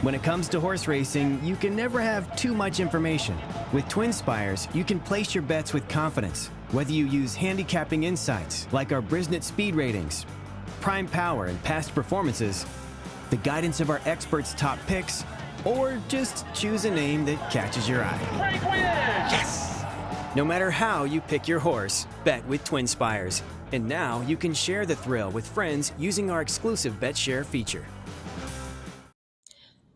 When it comes to horse racing, you can never have too much information. With Twin Spires, you can place your bets with confidence. Whether you use handicapping insights like our Brisnet speed ratings, prime power, and past performances, the guidance of our experts' top picks, or just choose a name that catches your eye. Yes! No matter how you pick your horse, bet with Twin Spires. And now you can share the thrill with friends using our exclusive Bet Share feature.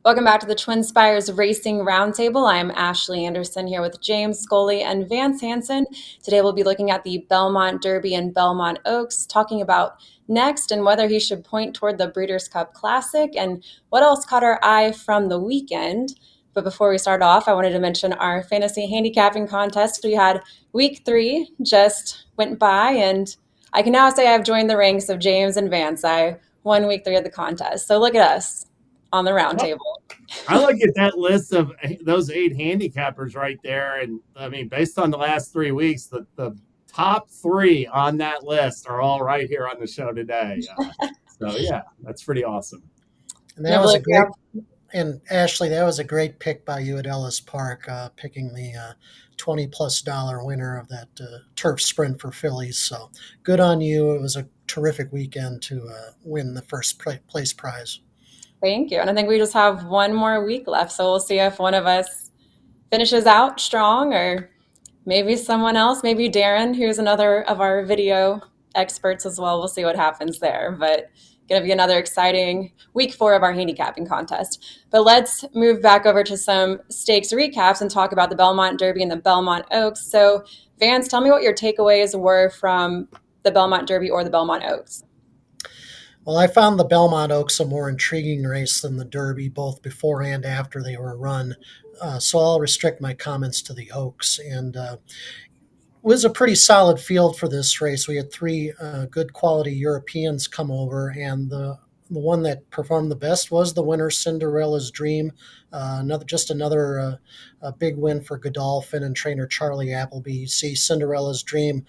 Welcome back to the Twin Spires Racing Roundtable. I'm Ashley Anderson here with James Scully and Vance Hansen. Today we'll be looking at the Belmont Derby and Belmont Oaks, talking about next and whether he should point toward the Breeders' Cup Classic and what else caught our eye from the weekend. But before we start off, I wanted to mention our fantasy handicapping contest. We had week 3 just went by, and I can now say I've joined the ranks of James and Vance. I won week 3 of the contest. So look at us on the round table. I look at that list of those 8 handicappers right there. And I mean, based on the last 3 weeks, the top 3 on that list are all right here on the show today. So yeah, that's pretty awesome. And that was a great, and Ashley, that was a great pick by you at Ellis Park, picking the $20+ winner of that turf sprint for fillies. So good on you. It was a terrific weekend to win the first place prize. Thank you. And I think we just have one more week left. So we'll see if one of us finishes out strong, or maybe someone else, maybe Darren, who's another of our video experts as well. We'll see what happens there. But going to be another exciting week 4 of our handicapping contest. But let's move back over to some stakes recaps and talk about the Belmont Derby and the Belmont Oaks. So Vance, tell me what your takeaways were from the Belmont Derby or the Belmont Oaks. Well, I found the Belmont Oaks a more intriguing race than the Derby, both before and after they were run. So I'll restrict my comments to the Oaks. And it was a pretty solid field for this race. We had 3 good quality Europeans come over, and the one that performed the best was the winner, Cinderella's Dream. Another big win for Godolphin and trainer Charlie Appleby. You see Cinderella's Dream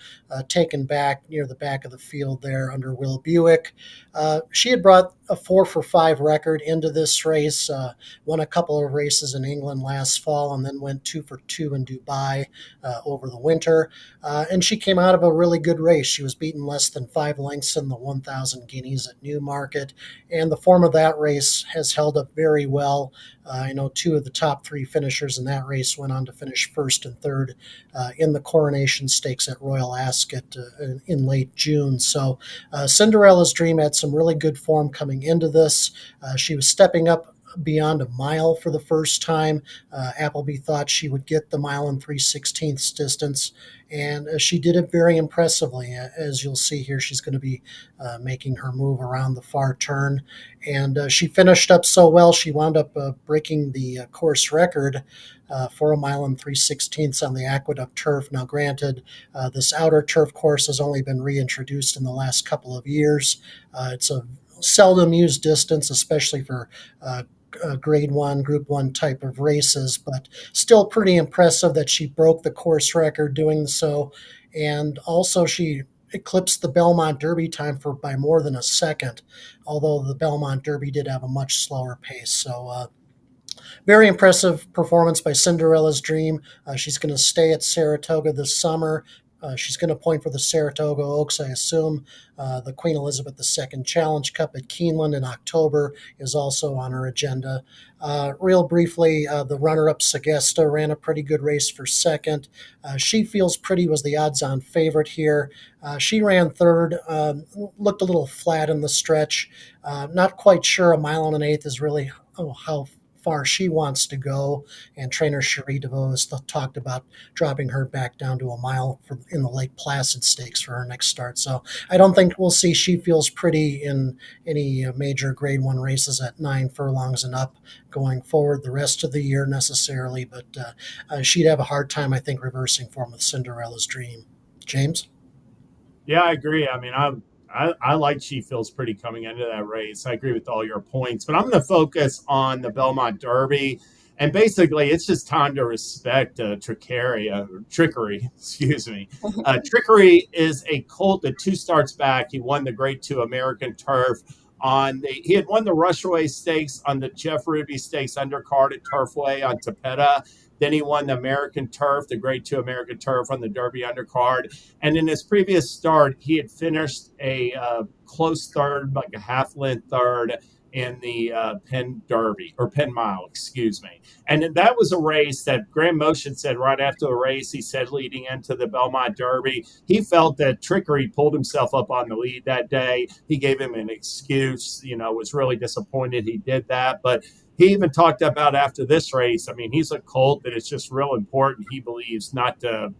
taken back near the back of the field there under Will Buick. She had brought a 4-for-5 record into this race, won a couple of races in England last fall, and then went 2-for-2 in Dubai over the winter. And she came out of a really good race. She was beaten less than 5 lengths in the 1,000 guineas at Newmarket, and the form of that race has held up very well. I know 2 of the top 3 finishers in that race went on to finish 1st and 3rd in the Coronation Stakes at Royal Ascot in late June. So Cinderella's Dream had some really good form coming into this. She was stepping up beyond a mile for the first time. Appleby thought she would get the 1 3/16 distance, and she did it very impressively. As you'll see here, she's going to be making her move around the far turn, and she finished up so well, she wound up breaking the course record for a 1 3/16 on the Aqueduct turf. Now, granted, this outer turf course has only been reintroduced in the last couple of years. It's a seldom used distance, especially for grade 1, group 1 type of races, but still pretty impressive that she broke the course record doing so. And also she eclipsed the Belmont Derby time by more than a second, although the Belmont Derby did have a much slower pace. So very impressive performance by Cinderella's Dream. She's going to stay at Saratoga this summer. She's going to point for the Saratoga Oaks, I assume. The Queen Elizabeth II Challenge Cup at Keeneland in October is also on her agenda. Real briefly, the runner-up Sagesta ran a pretty good race for 2nd. She Feels Pretty was the odds-on favorite here. She ran 3rd, looked a little flat in the stretch. Not quite sure a 1 1/8 is really how far she wants to go, and trainer Cherie DeVoe has talked about dropping her back down to a mile in the Lake Placid Stakes for her next start. So I don't think we'll see She Feels Pretty in any major grade 1 races at 9 furlongs and up going forward the rest of the year necessarily, but she'd have a hard time, I think, reversing form with Cinderella's Dream. James? Yeah, I agree. I mean, I like She Feels Pretty coming into that race. I agree with all your points, but I'm going to focus on the Belmont Derby. And basically, it's just time to respect trickery. Trickery is a colt that 2 starts back. He won the Grade 2 American Turf he had won the Rushaway Stakes on the Jeff Ruby Stakes undercard at Turfway on Tapeta. Then he won the American Turf, the Grade 2 American Turf on the Derby undercard. And in his previous start, he had finished a close third, like a half-length third in the Penn Derby, or Penn Mile, excuse me. And that was a race that Graham Motion said right after the race, he said leading into the Belmont Derby, he felt that Trickery pulled himself up on the lead that day. He gave him an excuse, was really disappointed he did that. But he even talked about after this race, I mean, he's a colt that it's just real important, he believes, not to,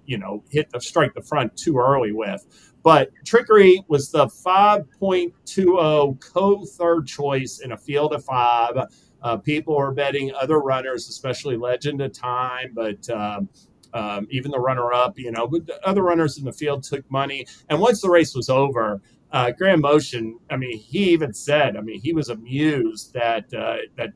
strike the front too early with. But Trickery was the 5.20 co-third choice in a field of 5. People were betting other runners, especially Legend of Time, but even the runner-up, but the other runners in the field took money. And once the race was over, Graham Motion, I mean, he even said, he was amused that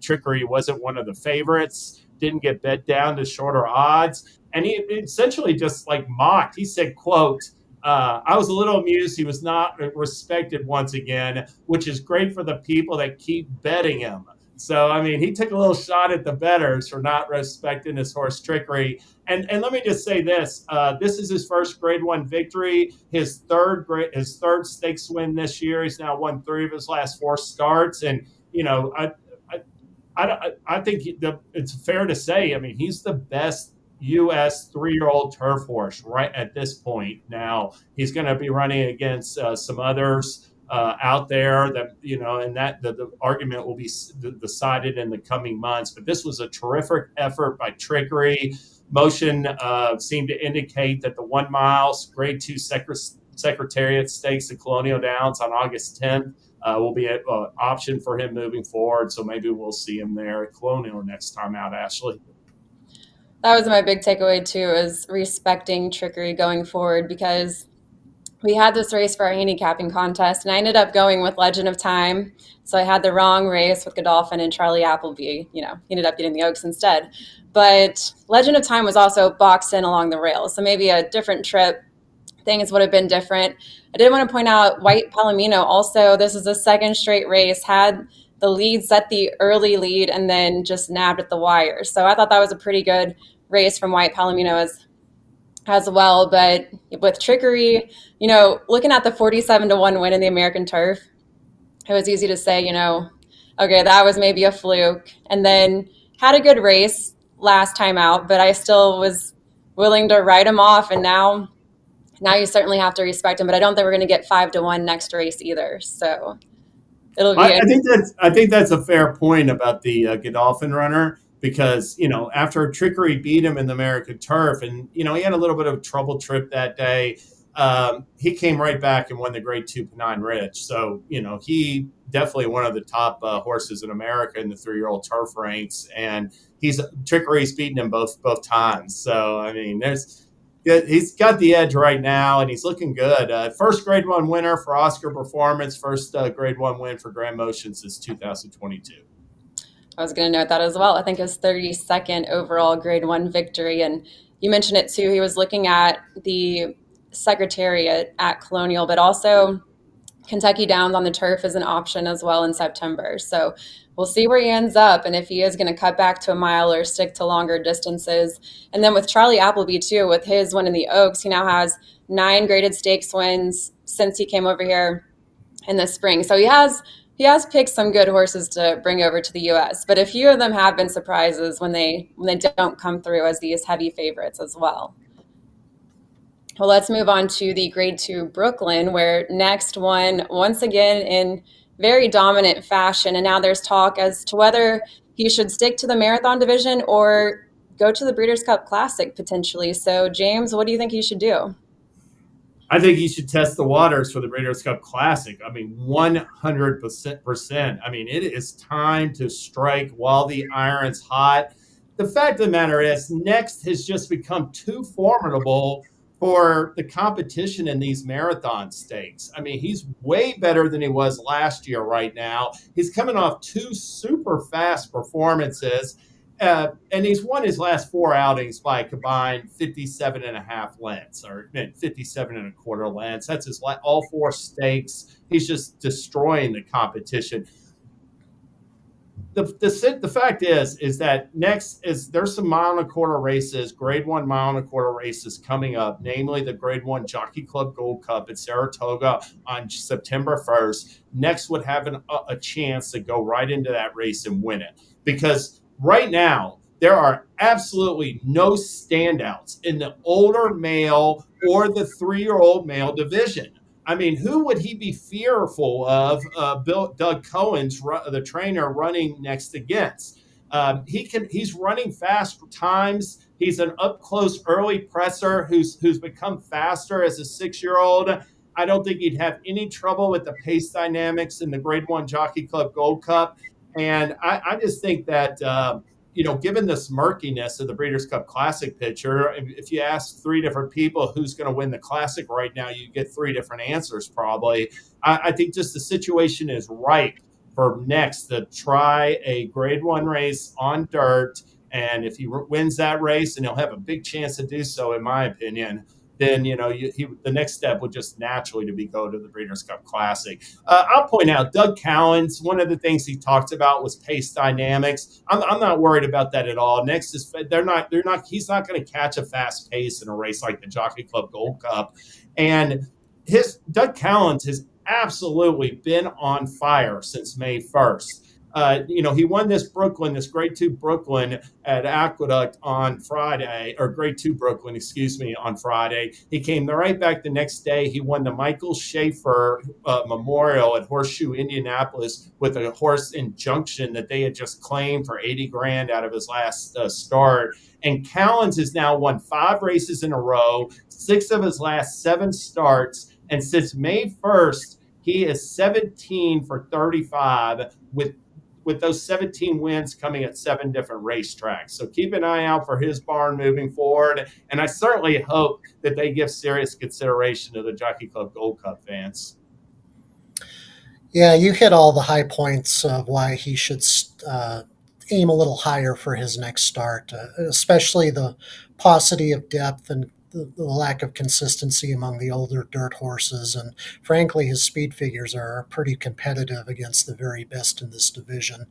Trickery wasn't one of the favorites, didn't get bet down to shorter odds. And he essentially just mocked. He said, quote, I was a little amused he was not respected once again, which is great for the people that keep betting him. So, he took a little shot at the bettors for not respecting his horse Trickery. And let me just say this. This is his first Grade 1 victory, his third stakes win this year. He's now won 3 of his last 4 starts. And, I think it's fair to say, he's the best U.S. 3-year-old turf horse right at this point. Now, he's going to be running against some others out there that, and that the argument will be decided in the coming months. But this was a terrific effort by Trickery. Motion seemed to indicate that the 1 mile Grade 2 Secretariat Stakes at Colonial Downs on August 10th will be an option for him moving forward. So maybe we'll see him there at Colonial next time out, Ashley. That was my big takeaway too, is respecting Trickery going forward, because we had this race for our handicapping contest, and I ended up going with Legend of Time. So I had the wrong race with Godolphin and Charlie Appleby. He ended up getting the Oaks instead. But Legend of Time was also boxed in along the rails. So maybe a different trip, things would have been different. I did want to point out White Palomino also, this is the second straight race, had the lead, set the early lead, and then just nabbed at the wire. So I thought that was a pretty good race from White Palomino as well. But with Trickery, looking at the 47-1 win in the American Turf, it was easy to say, okay, that was maybe a fluke. And then had a good race last time out, but I still was willing to write him off. And now you certainly have to respect him. But I don't think we're going to get 5-1 next race either. So it'll be. I think that's a fair point about the Godolphin runner. Because, after Trickery beat him in the American Turf, and, he had a little bit of a trouble trip that day, he came right back and won the Grade 2 Pennine Ridge. So, he definitely one of the top horses in America in the 3-year-old turf ranks. And Trickery's beaten him both times. So, he's got the edge right now, and he's looking good. First Grade 1 winner for Oscar Performance, first Grade 1 win for Graham Motion since 2022. I was going to note that as well. I think his 32nd overall Grade 1 victory. And you mentioned it too. He was looking at the Secretariat at Colonial, but also Kentucky Downs on the turf is an option as well in September. So we'll see where he ends up, and if he is going to cut back to a mile or stick to longer distances. And then with Charlie Appleby too, with his win in the Oaks, he now has 9 graded stakes wins since he came over here in the spring. So he has picked some good horses to bring over to the U.S., but a few of them have been surprises when they don't come through as these heavy favorites as well. Well, let's move on to the Grade 2 Brooklyn, where Next won once again in very dominant fashion, and now there's talk as to whether he should stick to the marathon division or go to the Breeders' Cup Classic potentially. So, James, what do you think he should do? I think he should test the waters for the Breeders' Cup Classic. 100%. It is time to strike while the iron's hot. The fact of the matter is, Next has just become too formidable for the competition in these marathon stakes. He's way better than he was last year right now. He's coming off 2 super fast performances. And he's won his last 4 outings by a combined 57.5 lengths, or 57.25 lengths. That's his all 4 stakes. He's just destroying the competition. The fact is that next is there's some 1.25 mile races, grade 1 1.25 mile races coming up, namely the grade 1 Jockey Club Gold Cup at Saratoga on September 1st. Next would have a chance to go right into that race and win it, because right now there are absolutely no standouts in the older male or the 3-year-old male division. I mean, who would he be fearful of? Doug Cohen's the trainer running next against. He's running fast times. He's an up close early presser who's become faster as a 6-year-old. I don't think he'd have any trouble with the pace dynamics in the Grade 1 Jockey Club Gold Cup. And I just think that given this murkiness of the Breeders' Cup Classic picture, if you ask 3 different people who's going to win the Classic right now, you get 3 different answers probably. I think just the situation is ripe for next to try a grade 1 race on dirt. And if he wins that race, and he'll have a big chance to do so, in my opinion, then the next step would just naturally to go to the Breeders' Cup Classic. I'll point out Doug Cowan's, one of the things he talked about was pace dynamics. I'm not worried about that at all. Next is he's not going to catch a fast pace in a race like the Jockey Club Gold Cup. And Doug Cowens has absolutely been on fire since May 1st. He won this grade 2 Brooklyn at Aqueduct on Friday, or grade 2 Brooklyn, on Friday. He came right back the next day. He won the Michael Schaefer Memorial at Horseshoe, Indianapolis, with a horse Injunction that they had just claimed for $80,000 out of his last start. And Cowens has now won 5 races in a row, 6 of his last 7 starts. And since May 1st, he is 17 for 35 with those 17 wins coming at 7 different racetracks. So keep an eye out for his barn moving forward. And I certainly hope that they give serious consideration to the Jockey Club Gold Cup fans. Yeah, you hit all the high points of why he should aim a little higher for his next start, especially the paucity of depth and the lack of consistency among the older dirt horses. And frankly, his speed figures are pretty competitive against the very best in this division.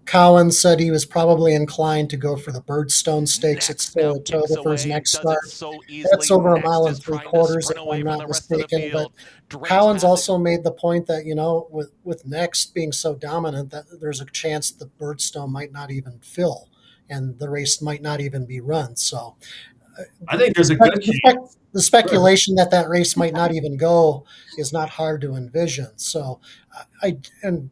Cowan said he was probably inclined to go for the Birdstone Stakes at Saratoga for his next start. That's over 1.75 miles, if I'm not mistaken. But Cowan's also made the point that, with Next being so dominant, that there's a chance the Birdstone might not even fill and the race might not even be run. So I think there's a good chance. The speculation that race might not even go is not hard to envision. So and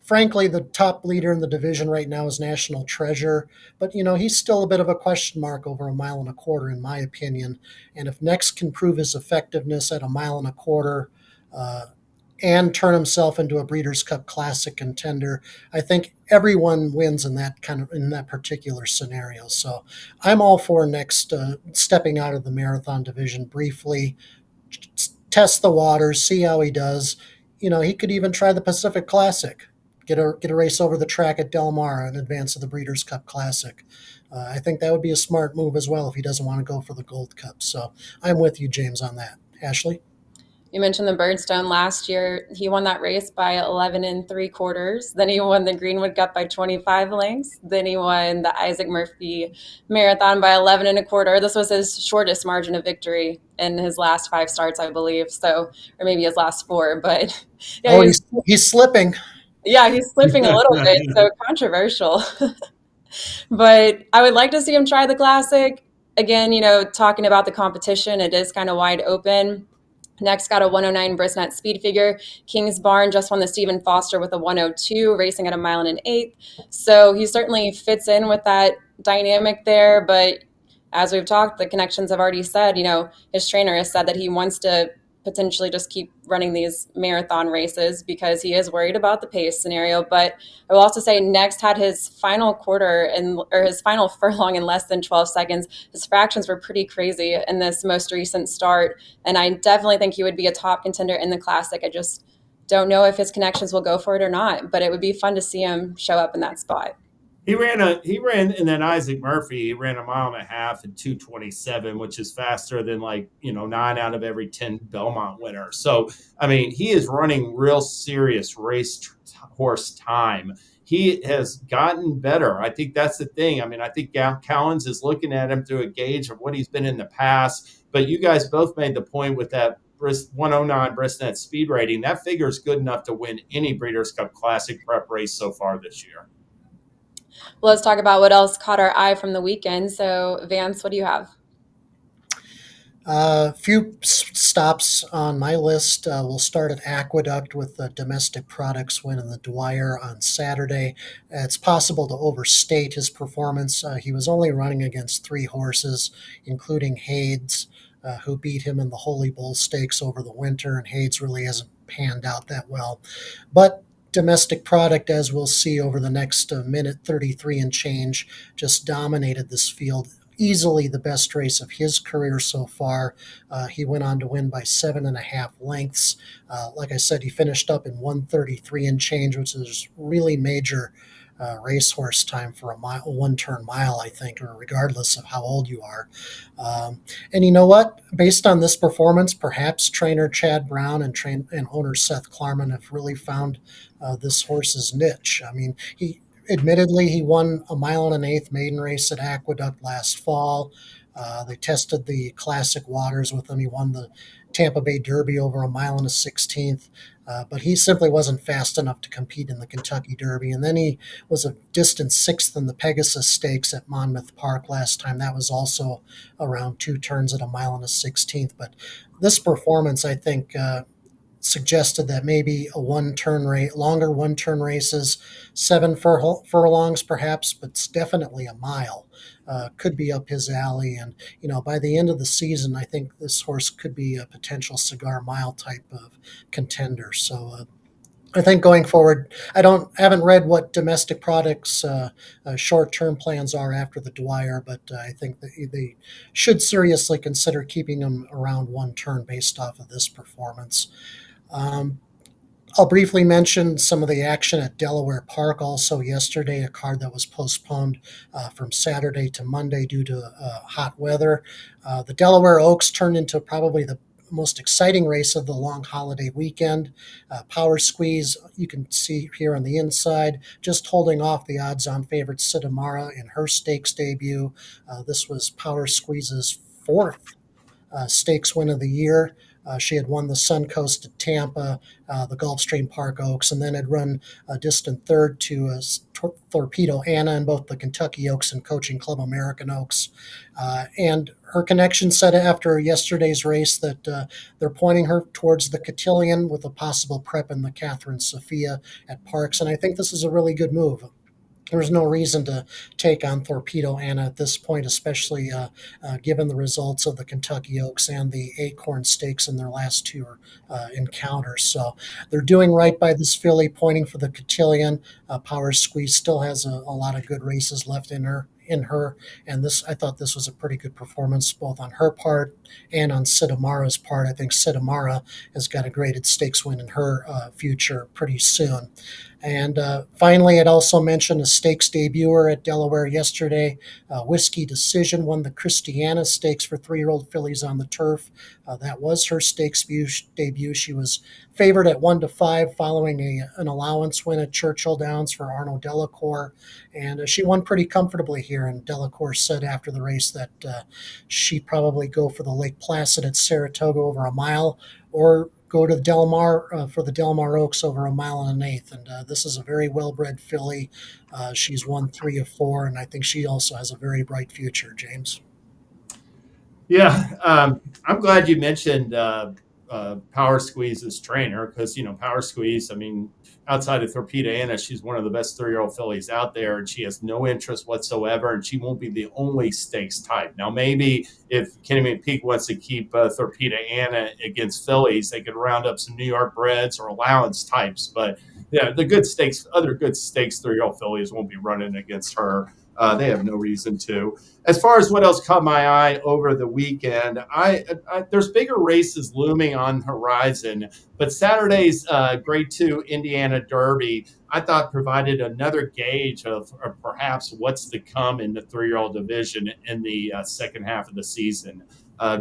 frankly, the top leader in the division right now is National Treasure, but he's still a bit of a question mark over 1.25 miles, in my opinion. And if Next can prove his effectiveness at 1.25 miles and turn himself into a Breeders' Cup Classic contender, I think everyone wins in that particular scenario. So I'm all for Next stepping out of the marathon division briefly, test the waters, see how he does. He could even try the Pacific Classic. Get a race over the track at Del Mar in advance of the Breeders' Cup Classic. I think that would be a smart move as well if he doesn't want to go for the Gold Cup. So I'm with you, James, on that. Ashley? You mentioned the Birdstone last year. He won that race by 11 3/4. Then he won the Greenwood Cup by 25 lengths. Then he won the Isaac Murphy Marathon by 11 1/4. This was his shortest margin of victory in his last 5 starts, I believe. So, or maybe his last 4. But yeah, he's slipping. Yeah, he's slipping a little bit. So controversial. But I would like to see him try the Classic. Again, talking about the competition, it is kind of wide open. Next got a 109 Brisnet speed figure. King's Barn just won the Stephen Foster with a 102, racing at 1 1/8 miles. So he certainly fits in with that dynamic there. But as we've talked, the connections have already said, his trainer has said that he wants to potentially just keep running these marathon races because he is worried about the pace scenario. But I will also say Next had his final his final furlong in less than 12 seconds. His fractions were pretty crazy in this most recent start. And I definitely think he would be a top contender in the Classic. I just don't know if his connections will go for it or not, but it would be fun to see him show up in that spot. He ran, and then Isaac Murphy, he ran a mile and a half at 2:27, which is faster than 9 out of every 10 Belmont winners. So, I mean, he is running real serious horse time. He has gotten better. I think that's the thing. I mean, I think Cowens is looking at him through a gauge of what he's been in the past. But you guys both made the point with that 109 Bristnet speed rating. That figure is good enough to win any Breeders' Cup Classic prep race so far this year. Well, let's talk about what else caught our eye from the weekend. So, Vance, what do you have? A few stops on my list. We'll start at Aqueduct with the domestic products win in the Dwyer on Saturday. It's possible to overstate his performance. He was only running against 3 horses, including Hades, who beat him in the Holy Bull Stakes over the winter, and Hades really hasn't panned out that well. But domestic product, as we'll see over the next minute 33 and change, just dominated this field. Easily the best race of his career so far. He went on to win by 7.5 lengths. Like I said, he finished up in 133 and change, which is really major racehorse time for a one-turn mile, I think, or regardless of how old you are. And you know what? Based on this performance, perhaps trainer Chad Brown and owner Seth Klarman have really found this horse's niche. I mean, admittedly, he won a 1.125 maiden race at Aqueduct last fall. They tested the classic waters with him. He won the Tampa Bay Derby over a 1.16 miles, but he simply wasn't fast enough to compete in the Kentucky Derby. And then he was a distant 6th in the Pegasus Stakes at Monmouth Park last time. That was also around 2 turns at a 1.16 miles. But this performance, I think, suggested that maybe a one-turn rate, longer one-turn races, 7 furlongs perhaps, but it's definitely a mile, could be up his alley. And by the end of the season, I think this horse could be a potential cigar mile type of contender. So I think going forward, haven't read what domestic products short-term plans are after the Dwyer, but I think that they should seriously consider keeping him around one turn based off of this performance. I'll briefly mention some of the action at Delaware Park also yesterday, a card that was postponed from Saturday to Monday due to hot weather. The Delaware Oaks turned into probably the most exciting race of the long holiday weekend. Power Squeeze, you can see here on the inside, just holding off the odds-on favorite Sidamara in her stakes debut. This was Power Squeeze's 4th stakes win of the year. She had won the Suncoast at Tampa, the Gulfstream Park Oaks, and then had run a distant 3rd to Torpedo Anna in both the Kentucky Oaks and Coaching Club American Oaks. And her connection said after yesterday's race that they're pointing her towards the Cotillion with a possible prep in the Catherine Sophia at Parks. And I think this is a really good move. There's no reason to take on Torpedo Anna at this point, especially given the results of the Kentucky Oaks and the Acorn Stakes in their last 2 encounters. So they're doing right by this filly, pointing for the Cotillion. Power Squeeze still has a lot of good races left in her. And I thought this was a pretty good performance both on her part and on Sidamara's part. I think Sidamara has got a graded stakes win in her future pretty soon. And finally, I'd also mentioned a stakes debuter at Delaware yesterday. Whiskey Decision won the Christiana Stakes for 3-year-old fillies on the turf. That was her stakes debut. She was favored at 1-5 following an allowance win at Churchill Downs for Arno Delacour. And she won pretty comfortably here. And Delacour said after the race that she'd probably go for the Lake Placid at Saratoga over a mile, or go to Del Mar for the Del Mar Oaks over a 1.125 miles. And this is a very well-bred filly. She's won 3 of 4, and I think she also has a very bright future, James. Yeah, I'm glad you mentioned Power Squeeze's trainer, because, Power Squeeze, I mean, outside of Torpedo Anna, she's one of the best 3-year-old fillies out there, and she has no interest whatsoever, and she won't be the only stakes type. Now, maybe if Kenny McPeak wants to keep Torpedo Anna against fillies, they could round up some New York breds or allowance types, but yeah, the good stakes, other good stakes 3-year-old fillies won't be running against her. They have no reason to. As far as what else caught my eye over the weekend, there's bigger races looming on the horizon, but Saturday's Grade 2 Indiana Derby, I thought provided another gauge of perhaps what's to come in the 3-year-old division in the second half of the season.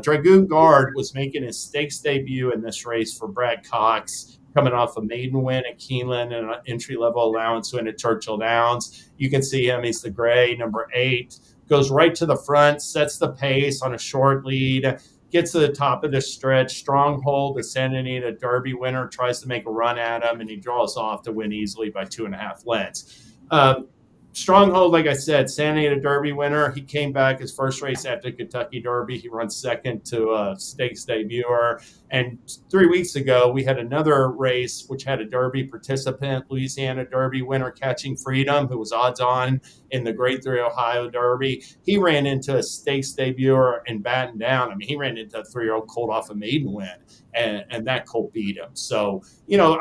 Dragoon Guard was making his stakes debut in this race for Brad Cox, coming off a maiden win at Keeneland and an entry-level allowance win at Churchill Downs. You can see him. He's the gray, number 8. Goes right to the front, sets the pace on a short lead, gets to the top of the stretch. Stronghold, the Santa Anita Derby winner, tries to make a run at him, and he draws off to win easily by 2.5 lengths. Stronghold, like I said, Santa Anita Derby winner. He came back his first race after Kentucky Derby. He runs second to a stakes debuter. And 3 weeks ago, we had another race which had a Derby participant, Louisiana Derby winner Catching Freedom, who was odds on in the Grade 3 Ohio Derby. He ran into a stakes debuter and battened down. I mean, he ran into a 3-year-old colt off a maiden win, and that colt beat him. So, you know,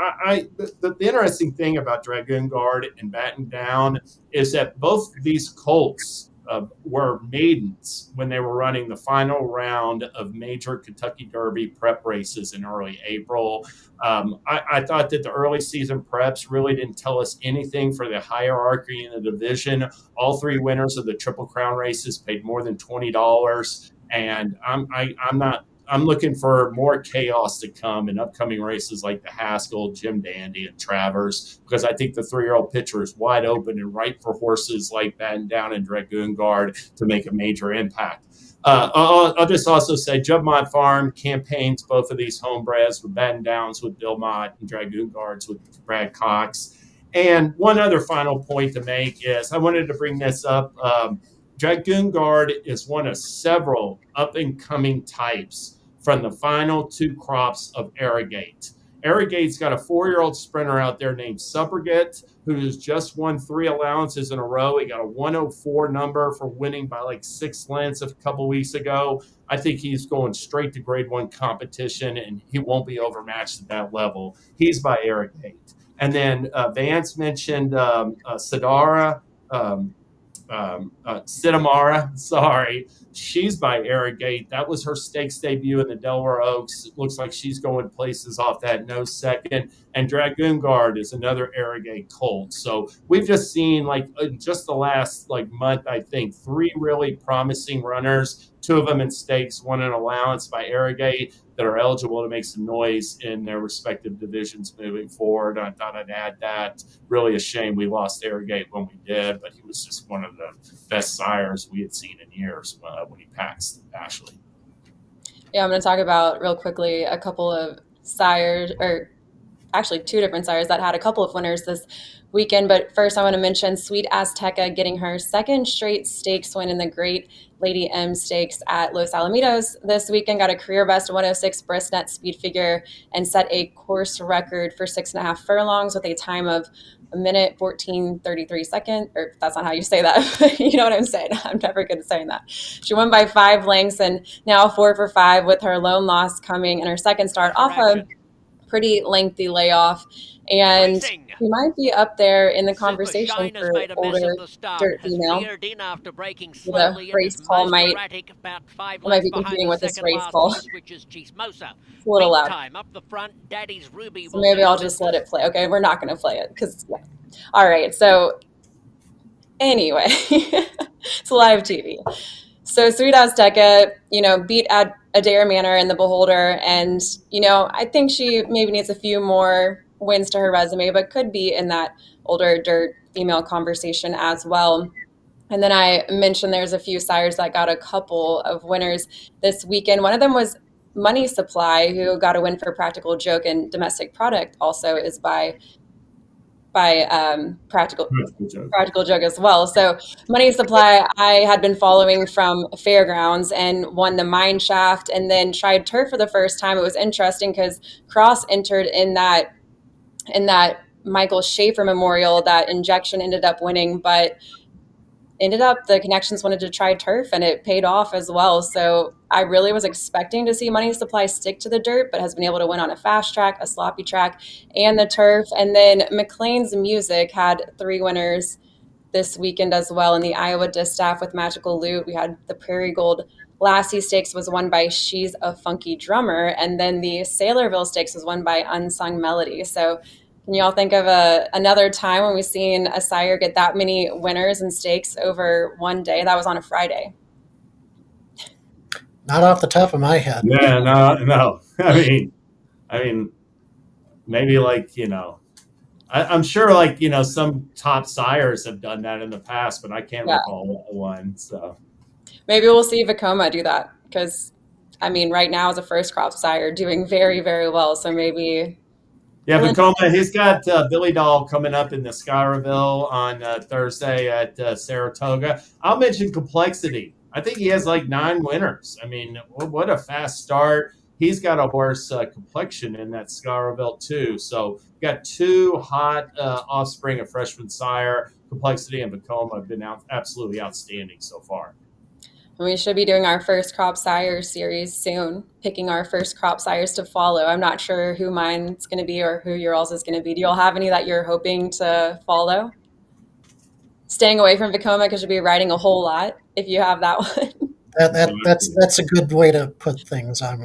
the interesting thing about Dragoon Guard and Batten Down is that both these colts were maidens when they were running the final round of major Kentucky Derby prep races in early April. I thought that the early season preps really didn't tell us anything for the hierarchy in the division. All 3 winners of the Triple Crown races paid more than $20, and I'm looking for more chaos to come in upcoming races like the Haskell, Jim Dandy, and Travers, because I think the 3-year-old pitcher is wide open and ripe for horses like Batten Down and Dragoon Guard to make a major impact. I'll just also say Juddmonte Farm campaigns both of these homebreds with Batten Downs with Belmont and Dragoon Guards with Brad Cox. And one other final point to make is I wanted to bring this up. Dragoon Guard is one of several up-and-coming types from the final 2 crops of Arrogate. Arrogate's got a 4-year-old sprinter out there named Subrogate, who's just won 3 allowances in a row. He got a 104 number for winning by like 6 lengths a couple weeks ago. I think he's going straight to Grade 1 competition, and he won't be overmatched at that level. He's by Arrogate. And then Vance mentioned Sidamara, sorry. She's by Arrogate. That was her stakes debut in the Delaware Oaks. It looks like she's going places off that nose second. And Dragoon Guard is another Arrogate colt. So we've just seen, like, just the last month, I think, 3 really promising runners, 2 of them in stakes, 1 in allowance by Arrogate, that are eligible to make some noise in their respective divisions moving forward. I thought I'd add that. Really a shame we lost Arrogate when we did, but he was just one of the best sires we had seen in years when he passed Ashley. Yeah, I'm going to talk about real quickly a couple of sires, or actually 2 different sires that had a couple of winners this weekend. But first, I want to mention Sweet Azteca getting her 2nd straight stakes win in the Great Lady M Stakes at Los Alamitos this weekend. Got a career best 106 Bristnet speed figure and set a course record for 6.5 furlongs with a time of 1:14:33 seconds. Or that's not how you say that. You know what I'm saying? I'm never good at saying that. She won by 5 lengths and now 4 for 5 with her lone loss coming in her second start off a pretty lengthy layoff. And he might be up there in the conversation for older dirt female. The race call might be competing with this race call. It's a little loud. So maybe I'll just let it play. Okay, we're not going to play it because, yeah. All right, so anyway, it's live TV. So Sweet Azteca, beat Adair Manor in the Beholder, and, I think she maybe needs a few more wins to her resume, but could be in that older dirt female conversation as well. And then I mentioned there's a few sires that got a couple of winners this weekend. One of them was Money Supply, who got a win for Practical Joke, and Domestic Product also is by Practical Joke as well. So Money Supply, I had been following from Fairgrounds and won the Mine Shaft, and then tried turf for the first time. It was interesting because Cross entered in that Michael Schaefer Memorial. That Injection ended up winning, but the Connections wanted to try turf, and it paid off as well. So I really was expecting to see Money Supply stick to the dirt, but has been able to win on a fast track, a sloppy track, and the turf. And then McLean's Music had 3 winners this weekend as well in the Iowa Distaff with Magical Loot. We had the Prairie Gold Lassie Stakes was won by She's a Funky Drummer, and then the Saylorville Stakes was won by Unsung Melody. So can you all think of another time when we've seen a sire get that many winners and stakes over one day? That was on a Friday. Not off the top of my head. Yeah, no. I mean, maybe like, I'm sure like, some top sires have done that in the past, but I can't recall one. So maybe we'll see Vekoma do that because, I mean, right now as a first crop sire doing very, very well. So maybe. Yeah, Vekoma, he's got Billy Doll coming up in the Schuylerville on Thursday at Saratoga. I'll mention Complexity. I think he has like 9 winners. I mean, what a fast start. He's got a horse complexion in that Schuylerville too. So got 2 hot offspring of freshman sire. Complexity and Vekoma have been absolutely outstanding so far. And we should be doing our first crop sires series soon, picking our first crop sires to follow. I'm not sure who mine's going to be or who your all's is going to be. Do you all have any that you're hoping to follow? Staying away from Vekoma because you'll be riding a whole lot if you have that one. That's a good way to put things. I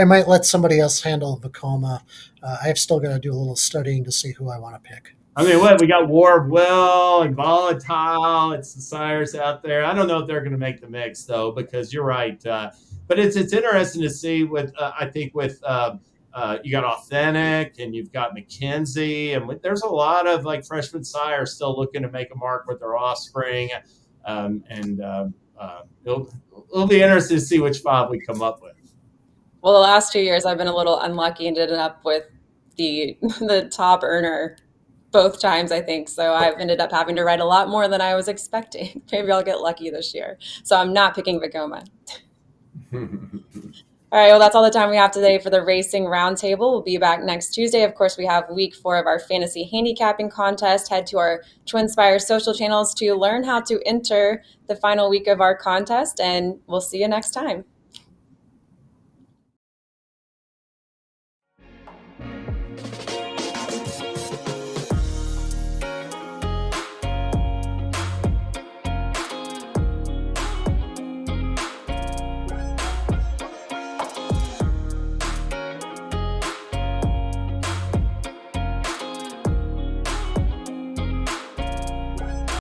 might let somebody else handle Vekoma. I've still got to do a little studying to see who I want to pick. I mean, we got War of Will and Volatile. It's the sires out there. I don't know if they're going to make the mix though, because you're right. But it's interesting to see with I think with you got Authentic and you've got McKenzie, and there's a lot of like freshman sires still looking to make a mark with their offspring, it'll be interesting to see which 5 we come up with. Well, the last 2 years I've been a little unlucky and ended up with the top earner both times, I think. So I've ended up having to ride a lot more than I was expecting. Maybe I'll get lucky this year. So I'm not picking Vekoma. All right, well, that's all the time we have today for the Racing Roundtable. We'll be back next Tuesday. Of course, we have week 4 of our fantasy handicapping contest. Head to our TwinSpire social channels to learn how to enter the final week of our contest, and we'll see you next time.